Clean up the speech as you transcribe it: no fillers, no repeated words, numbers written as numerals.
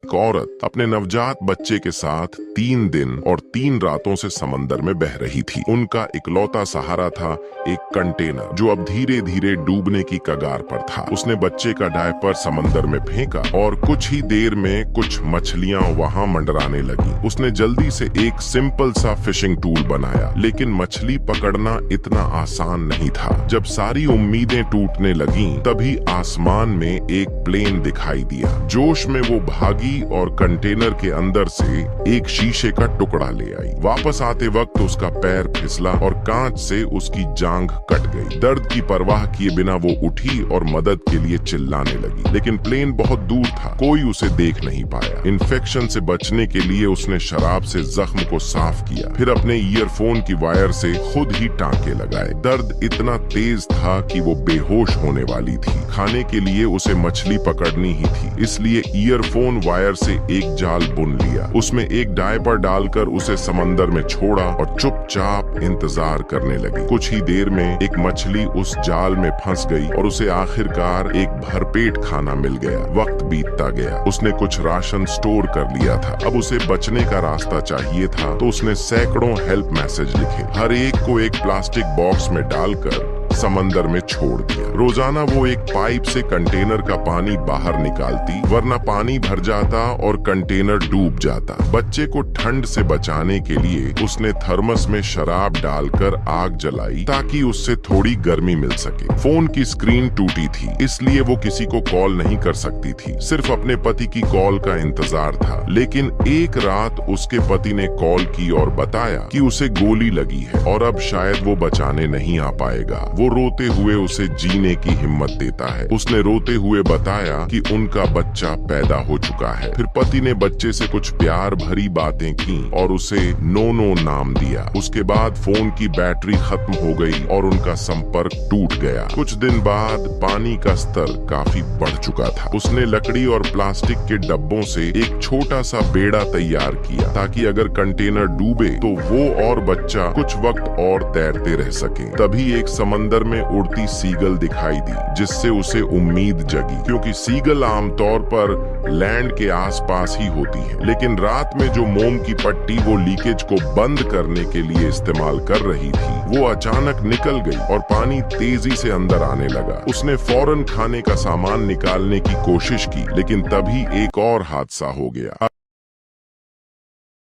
एक औरत अपने नवजात बच्चे के साथ 3 दिन और 3 रातों से समंदर में बह रही थी। उनका इकलौता सहारा था एक कंटेनर जो अब धीरे धीरे डूबने की कगार पर था। उसने बच्चे का डायपर समंदर में फेंका और कुछ ही देर में कुछ मछलियां वहां मंडराने लगी। उसने जल्दी से एक सिंपल सा फिशिंग टूल बनाया, लेकिन मछली पकड़ना इतना आसान नहीं था। जब सारी उम्मीदें टूटने लगीं, तभी आसमान में एक प्लेन दिखाई दिया। जोश में वो भागी और कंटेनर के अंदर से एक शीशे का टुकड़ा ले आई। वापस आते वक्त उसका पैर फिसला और कांच से उसकी जांघ कट गई। दर्द की परवाह किए बिना वो उठी और मदद के लिए चिल्लाने लगी, लेकिन प्लेन बहुत दूर था, कोई उसे देख नहीं पाया। इन्फेक्शन से बचने के लिए उसने शराब से जख्म को साफ किया, फिर अपने ईयरफोन की वायर से खुद ही टांके लगाए। दर्द इतना तेज था कि वो बेहोश होने वाली थी। खाने के लिए उसे मछली पकड़नी ही थी, इसलिए ईयरफोन वायर से एक जाल बुन लिया। उसमें एक डायपर डालकर उसे समंदर में छोड़ा और चुपचाप इंतजार करने लगी। कुछ ही देर में एक मछली उस जाल में फंस गई और उसे आखिरकार एक भरपेट खाना मिल गया। वक्त बीतता गया। उसने कुछ राशन स्टोर कर लिया था। अब उसे बचने का रास्ता चाहिए था, तो उसने सैकड़ों हेल्प मैसेज लिखे, हर एक को एक प्लास्टिक बॉक्स में डालकर समंदर में छोड़ दिया। रोजाना वो एक पाइप से कंटेनर का पानी बाहर निकालती, वरना पानी भर जाता और कंटेनर डूब जाता। बच्चे को ठंड से बचाने के लिए उसने थर्मस में शराब डालकर आग जलाई, ताकि उससे थोड़ी गर्मी मिल सके। फोन की स्क्रीन टूटी थी, इसलिए वो किसी को कॉल नहीं कर सकती थी, सिर्फ अपने पति की कॉल का इंतजार था। लेकिन एक रात उसके पति ने कॉल की और बताया कि उसे गोली लगी है और अब शायद वो बचाने नहीं आ पाएगा। वो रोते हुए उसे जीने की हिम्मत देता है। उसने रोते हुए बताया कि उनका बच्चा पैदा हो चुका है। फिर पति ने बच्चे से कुछ प्यार भरी बातें की और उसे नोनो नाम दिया। उसके बाद फोन की बैटरी खत्म हो गई और उनका संपर्क टूट गया। कुछ दिन बाद पानी का स्तर काफी बढ़ चुका था। उसने लकड़ी और प्लास्टिक के डब्बों से एक छोटा सा बेड़ा तैयार किया, ताकि अगर कंटेनर डूबे तो वो और बच्चा कुछ वक्त और तैरते रह सके। तभी एक समंदर में उड़ती सीगल दिखाई दी, जिससे उसे उम्मीद जगी, क्योंकि सीगल आमतौर पर लैंड के आसपास ही होती है। लेकिन रात में जो मोम की पट्टी वो लीकेज को बंद करने के लिए इस्तेमाल कर रही थी, वो अचानक निकल गई और पानी तेजी से अंदर आने लगा। उसने फौरन खाने का सामान निकालने की कोशिश की, लेकिन तभी एक और हादसा हो गया।